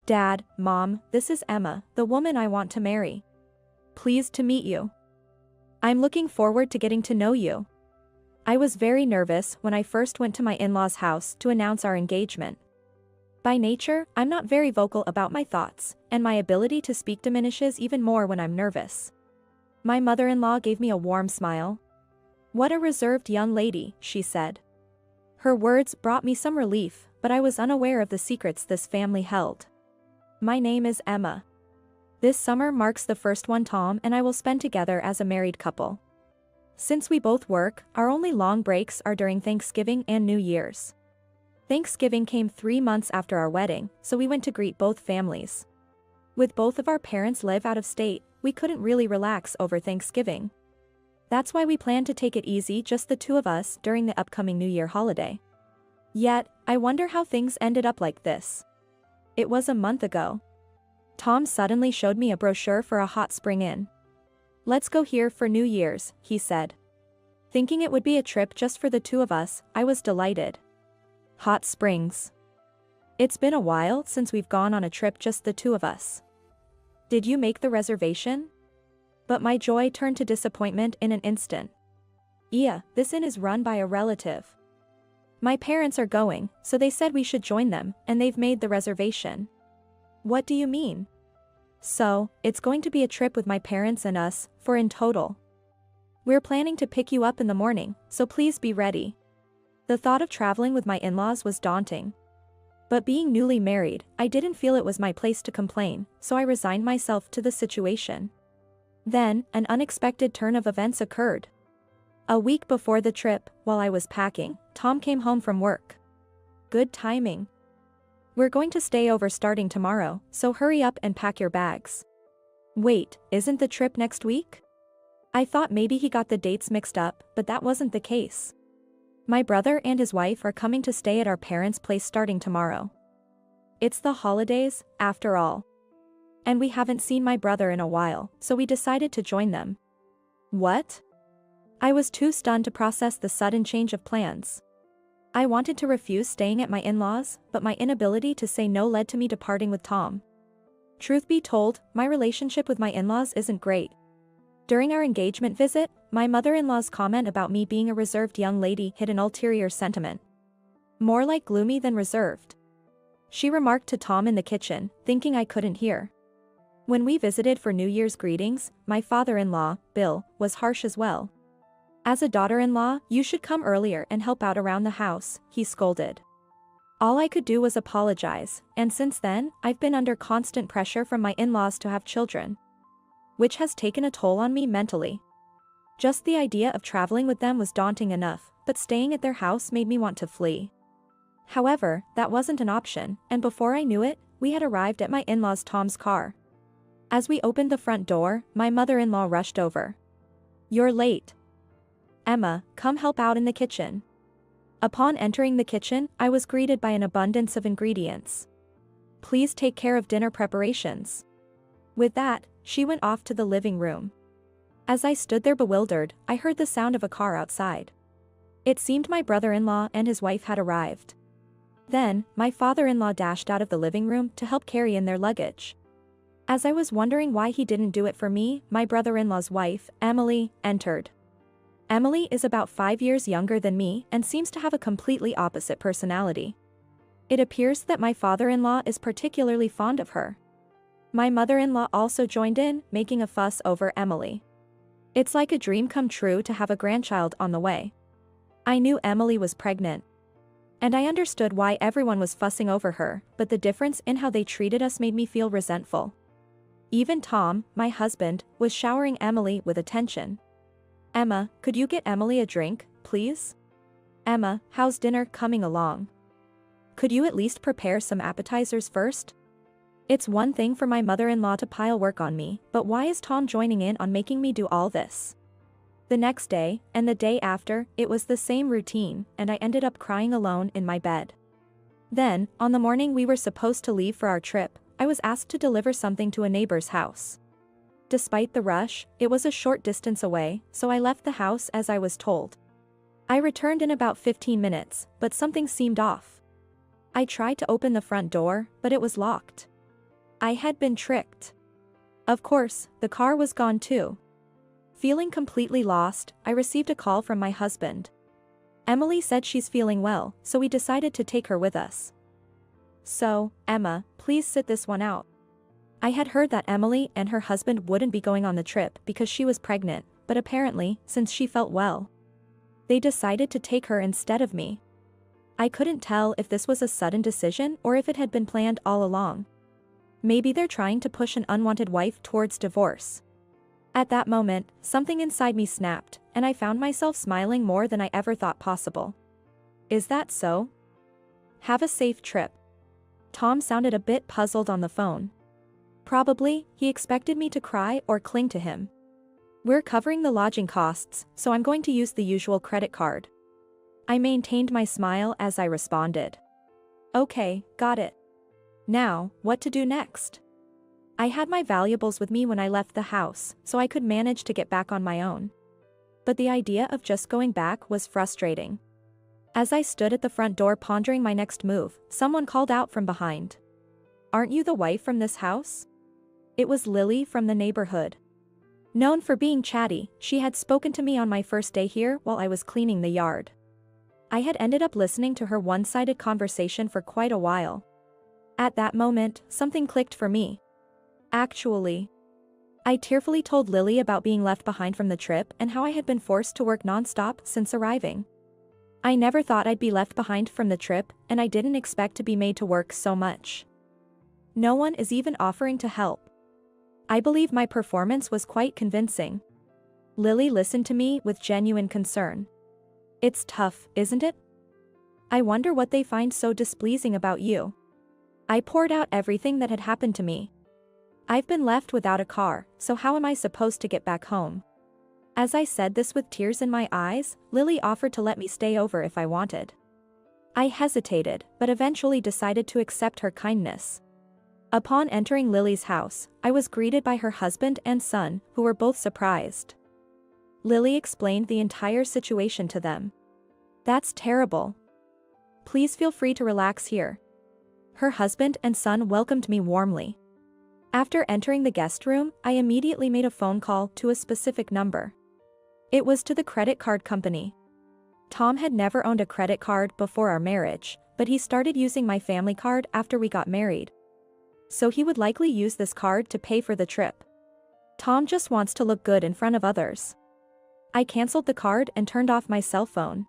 Dad, Mom, this is Emma, the woman I want to marry. Pleased to meet you. I'm looking forward to getting to know you. I was very nervous when I first went to my in-laws' house to announce our engagement. By nature, I'm not very vocal about my thoughts, and my ability to speak diminishes even more when I'm nervous. My mother-in-law gave me a warm smile. "What a reserved young lady," she said. Her words brought me some relief, but I was unaware of the secrets this family held. My name is Emma. This summer marks the first one Tom and I will spend together as a married couple. Since we both work, our only long breaks are during Thanksgiving and New Year's. Thanksgiving came 3 months after our wedding, so we went to greet both families. With both of our parents live out of state, we couldn't really relax over Thanksgiving. That's why we planned to take it easy, just the two of us, during the upcoming New Year holiday. Yet, I wonder how things ended up like this. It was a month ago. Tom suddenly showed me a brochure for a hot spring inn. "Let's go here for New Year's," he said. Thinking it would be a trip just for the two of us, I was delighted. Hot springs. It's been a while since we've gone on a trip just the two of us. Did you make the reservation? But my joy turned to disappointment in an instant. Yeah, this inn is run by a relative. My parents are going, so they said we should join them, and they've made the reservation. What do you mean? So, it's going to be a trip with my parents and us, 4 in total. We're planning to pick you up in the morning, so please be ready. The thought of traveling with my in-laws was daunting. But being newly married, I didn't feel it was my place to complain, so I resigned myself to the situation. Then, an unexpected turn of events occurred. A week before the trip, while I was packing, Tom came home from work. Good timing. "We're going to stay over starting tomorrow, so hurry up and pack your bags." Wait, isn't the trip next week? I thought maybe he got the dates mixed up, but that wasn't the case. My brother and his wife are coming to stay at our parents' place starting tomorrow. It's the holidays, after all. And we haven't seen my brother in a while, so we decided to join them. What? I was too stunned to process the sudden change of plans. I wanted to refuse staying at my in-laws, but my inability to say no led to me departing with Tom. Truth be told, my relationship with my in-laws isn't great. During our engagement visit, my mother-in-law's comment about me being a reserved young lady hid an ulterior sentiment. More like gloomy than reserved. She remarked to Tom in the kitchen, thinking I couldn't hear. When we visited for New Year's greetings, my father-in-law, Bill, was harsh as well. "As a daughter-in-law, you should come earlier and help out around the house," he scolded. All I could do was apologize, and since then, I've been under constant pressure from my in-laws to have children. Which has taken a toll on me mentally. Just the idea of traveling with them was daunting enough, but staying at their house made me want to flee. However, that wasn't an option, and before I knew it, we had arrived at my in-laws' Tom's car. As we opened the front door, my mother-in-law rushed over. "You're late. Emma, come help out in the kitchen." Upon entering the kitchen, I was greeted by an abundance of ingredients. "Please take care of dinner preparations." With that, she went off to the living room. As I stood there bewildered, I heard the sound of a car outside. It seemed my brother-in-law and his wife had arrived. Then, my father-in-law dashed out of the living room to help carry in their luggage. As I was wondering why he didn't do it for me, my brother-in-law's wife, Emily, entered. Emily is about 5 years younger than me and seems to have a completely opposite personality. It appears that my father-in-law is particularly fond of her. My mother-in-law also joined in, making a fuss over Emily. It's like a dream come true to have a grandchild on the way. I knew Emily was pregnant. And I understood why everyone was fussing over her, but the difference in how they treated us made me feel resentful. Even Tom, my husband, was showering Emily with attention. "Emma, could you get Emily a drink, please? Emma, how's dinner coming along? Could you at least prepare some appetizers first?" It's one thing for my mother-in-law to pile work on me, but why is Tom joining in on making me do all this? The next day, and the day after, it was the same routine, and I ended up crying alone in my bed. Then, on the morning we were supposed to leave for our trip, I was asked to deliver something to a neighbor's house. Despite the rush, it was a short distance away, so I left the house as I was told. I returned in about 15 minutes, but something seemed off. I tried to open the front door, but it was locked. I had been tricked. Of course, the car was gone too. Feeling completely lost, I received a call from my husband. Emily said she's feeling well, so we decided to take her with us. So, Emma, please sit this one out. I had heard that Emily and her husband wouldn't be going on the trip because she was pregnant, but apparently, since she felt well, they decided to take her instead of me. I couldn't tell if this was a sudden decision or if it had been planned all along. Maybe they're trying to push an unwanted wife towards divorce. At that moment, something inside me snapped, and I found myself smiling more than I ever thought possible. Is that so? Have a safe trip. Tom sounded a bit puzzled on the phone. Probably, he expected me to cry or cling to him. We're covering the lodging costs, so I'm going to use the usual credit card. I maintained my smile as I responded. Okay, got it. Now, what to do next? I had my valuables with me when I left the house, so I could manage to get back on my own. But the idea of just going back was frustrating. As I stood at the front door pondering my next move, someone called out from behind. Aren't you the wife from this house? It was Lily from the neighborhood. Known for being chatty, she had spoken to me on my first day here while I was cleaning the yard. I had ended up listening to her one-sided conversation for quite a while. At that moment, something clicked for me. Actually, I tearfully told Lily about being left behind from the trip and how I had been forced to work non-stop since arriving. I never thought I'd be left behind from the trip, and I didn't expect to be made to work so much. No one is even offering to help. I believe my performance was quite convincing. Lily listened to me with genuine concern. It's tough, isn't it? I wonder what they find so displeasing about you. I poured out everything that had happened to me. I've been left without a car, so how am I supposed to get back home? As I said this with tears in my eyes, Lily offered to let me stay over if I wanted. I hesitated, but eventually decided to accept her kindness. Upon entering Lily's house, I was greeted by her husband and son, who were both surprised. Lily explained the entire situation to them. That's terrible. Please feel free to relax here. Her husband and son welcomed me warmly. After entering the guest room, I immediately made a phone call to a specific number. It was to the credit card company. Tom had never owned a credit card before our marriage, but he started using my family card after we got married. So he would likely use this card to pay for the trip. Tom just wants to look good in front of others. I canceled the card and turned off my cell phone.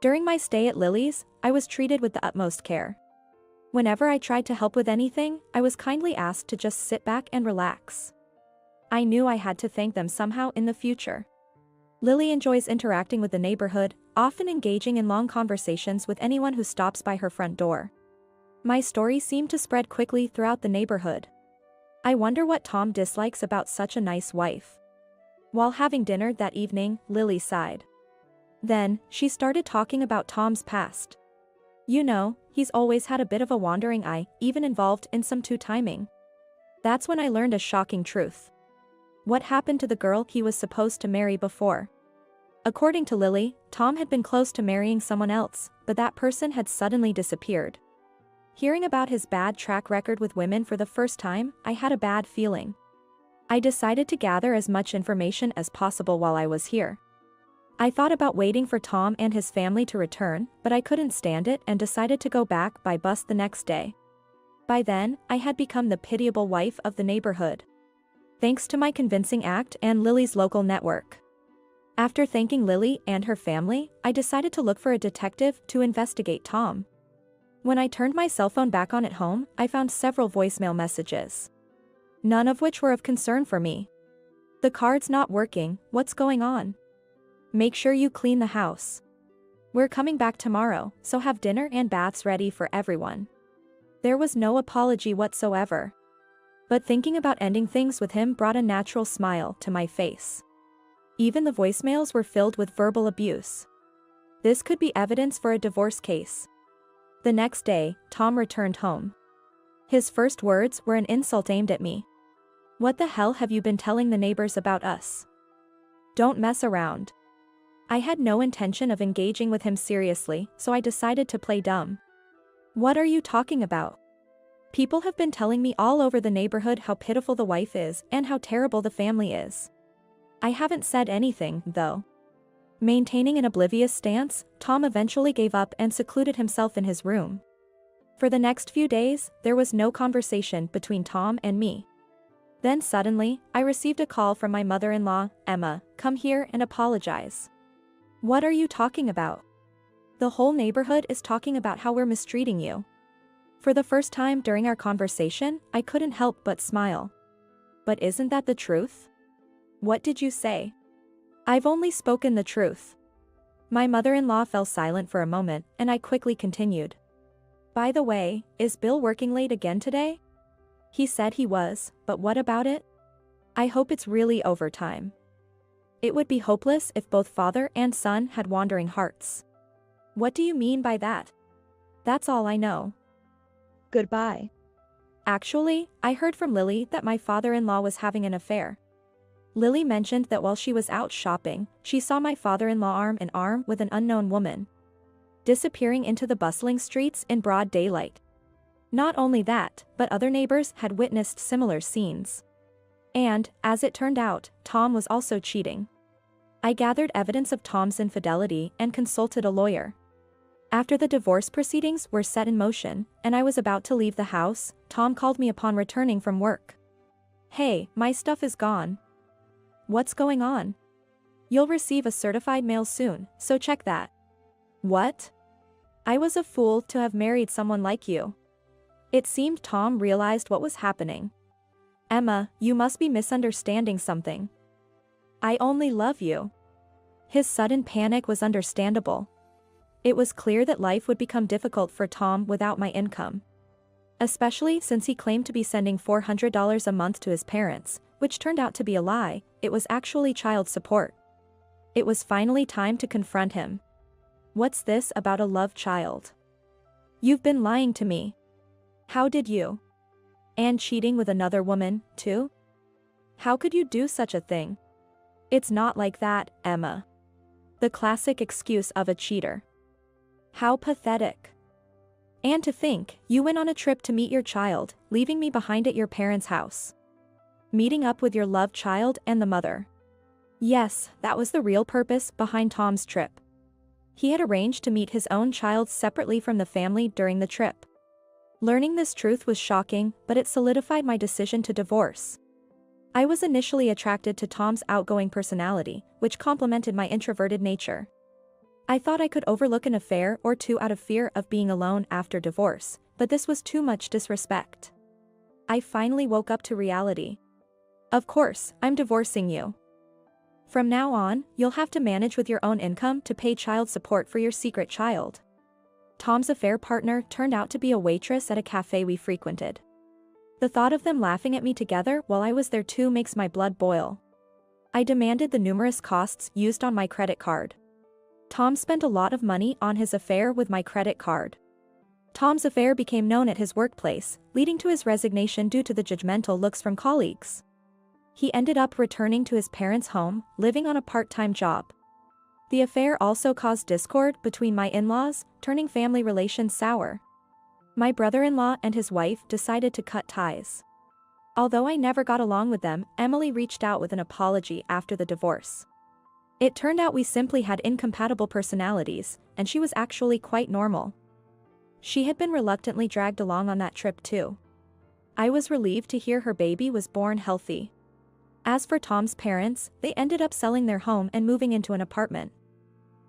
During my stay at Lily's, I was treated with the utmost care. Whenever I tried to help with anything, I was kindly asked to just sit back and relax. I knew I had to thank them somehow in the future. Lily enjoys interacting with the neighborhood, often engaging in long conversations with anyone who stops by her front door. My story seemed to spread quickly throughout the neighborhood. I wonder what Tom dislikes about such a nice wife. While having dinner that evening, Lily sighed. Then, she started talking about Tom's past. You know, he's always had a bit of a wandering eye, even involved in some two-timing. That's when I learned a shocking truth. What happened to the girl he was supposed to marry before? According to Lily, Tom had been close to marrying someone else, but that person had suddenly disappeared. Hearing about his bad track record with women for the first time, I had a bad feeling. I decided to gather as much information as possible while I was here. I thought about waiting for Tom and his family to return, but I couldn't stand it and decided to go back by bus the next day. By then, I had become the pitiable wife of the neighborhood. Thanks to my convincing act and Lily's local network. After thanking Lily and her family, I decided to look for a detective to investigate Tom. When I turned my cell phone back on at home, I found several voicemail messages. None of which were of concern for me. The card's not working, what's going on? Make sure you clean the house. We're coming back tomorrow, so have dinner and baths ready for everyone. There was no apology whatsoever. But thinking about ending things with him brought a natural smile to my face. Even the voicemails were filled with verbal abuse. This could be evidence for a divorce case. The next day, Tom returned home. His first words were an insult aimed at me. What the hell have you been telling the neighbors about us? Don't mess around. I had no intention of engaging with him seriously, so I decided to play dumb. What are you talking about? People have been telling me all over the neighborhood how pitiful the wife is and how terrible the family is. I haven't said anything, though. Maintaining an oblivious stance, Tom eventually gave up and secluded himself in his room. For the next few days, there was no conversation between Tom and me. Then suddenly, I received a call from my mother-in-law, Emma. "Come here and apologize." "What are you talking about?" "The whole neighborhood is talking about how we're mistreating you." For the first time during our conversation, I couldn't help but smile. "But isn't that the truth?" "What did you say?" "I've only spoken the truth." My mother-in-law fell silent for a moment, and I quickly continued. "By the way, is Bill working late again today?" "He said he was, but what about it?" "I hope it's really overtime." It would be hopeless if both father and son had wandering hearts. "What do you mean by that?" "That's all I know." Goodbye. Actually, I heard from Lily that my father-in-law was having an affair. Lily mentioned that while she was out shopping, she saw my father-in-law arm in arm with an unknown woman, disappearing into the bustling streets in broad daylight. Not only that, but other neighbors had witnessed similar scenes. And, as it turned out, Tom was also cheating. I gathered evidence of Tom's infidelity and consulted a lawyer. After the divorce proceedings were set in motion, and I was about to leave the house, Tom called me upon returning from work. "Hey, my stuff is gone." "What's going on?" "You'll receive a certified mail soon, so check that." "What?" "I was a fool to have married someone like you." It seemed Tom realized what was happening. "Emma, you must be misunderstanding something." "I only love you." His sudden panic was understandable. It was clear that life would become difficult for Tom without my income. Especially since he claimed to be sending $400 a month to his parents, which turned out to be a lie. It was actually child support. It was finally time to confront him. "What's this about a love child? You've been lying to me." "How did you? And cheating with another woman, too? How could you do such a thing?" "It's not like that, Emma." The classic excuse of a cheater. How pathetic. "And to think, you went on a trip to meet your child, leaving me behind at your parents' house. Meeting up with your loved child and the mother." Yes, that was the real purpose behind Tom's trip. He had arranged to meet his own child separately from the family during the trip. Learning this truth was shocking, but it solidified my decision to divorce. I was initially attracted to Tom's outgoing personality, which complemented my introverted nature. I thought I could overlook an affair or two out of fear of being alone after divorce, but this was too much disrespect. I finally woke up to reality. "Of course, I'm divorcing you. From now on, you'll have to manage with your own income to pay child support for your secret child." Tom's affair partner turned out to be a waitress at a cafe we frequented. The thought of them laughing at me together while I was there too makes my blood boil. I demanded the numerous costs used on my credit card. Tom spent a lot of money on his affair with my credit card. Tom's affair became known at his workplace, leading to his resignation due to the judgmental looks from colleagues. He ended up returning to his parents' home, living on a part-time job. The affair also caused discord between my in-laws, turning family relations sour. My brother-in-law and his wife decided to cut ties. Although I never got along with them, Emily reached out with an apology after the divorce. It turned out we simply had incompatible personalities, and she was actually quite normal. She had been reluctantly dragged along on that trip too. I was relieved to hear her baby was born healthy. As for Tom's parents, they ended up selling their home and moving into an apartment.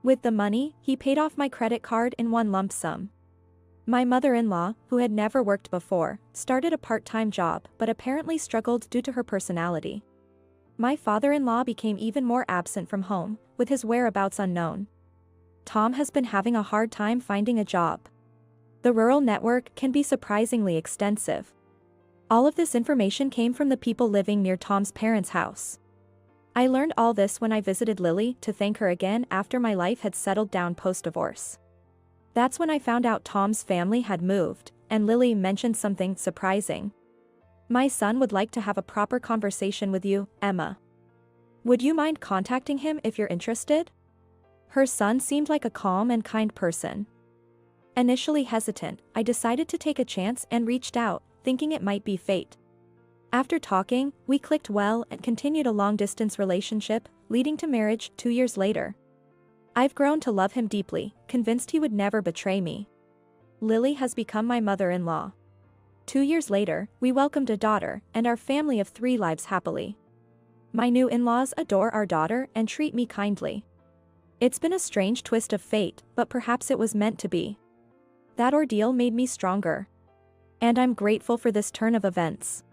With the money, he paid off my credit card in one lump sum. My mother-in-law, who had never worked before, started a part-time job but apparently struggled due to her personality. My father-in-law became even more absent from home, with his whereabouts unknown. Tom has been having a hard time finding a job. The rural network can be surprisingly extensive. All of this information came from the people living near Tom's parents' house. I learned all this when I visited Lily to thank her again after my life had settled down post-divorce. That's when I found out Tom's family had moved, and Lily mentioned something surprising. "My son would like to have a proper conversation with you, Emma. Would you mind contacting him if you're interested?" Her son seemed like a calm and kind person. Initially hesitant, I decided to take a chance and reached out, thinking it might be fate. After talking, we clicked well and continued a long-distance relationship, leading to marriage 2 years later. I've grown to love him deeply, convinced he would never betray me. Lily has become my mother-in-law. 2 years later, we welcomed a daughter, and our family of 3 lives happily. My new in-laws adore our daughter and treat me kindly. It's been a strange twist of fate, but perhaps it was meant to be. That ordeal made me stronger. And I'm grateful for this turn of events.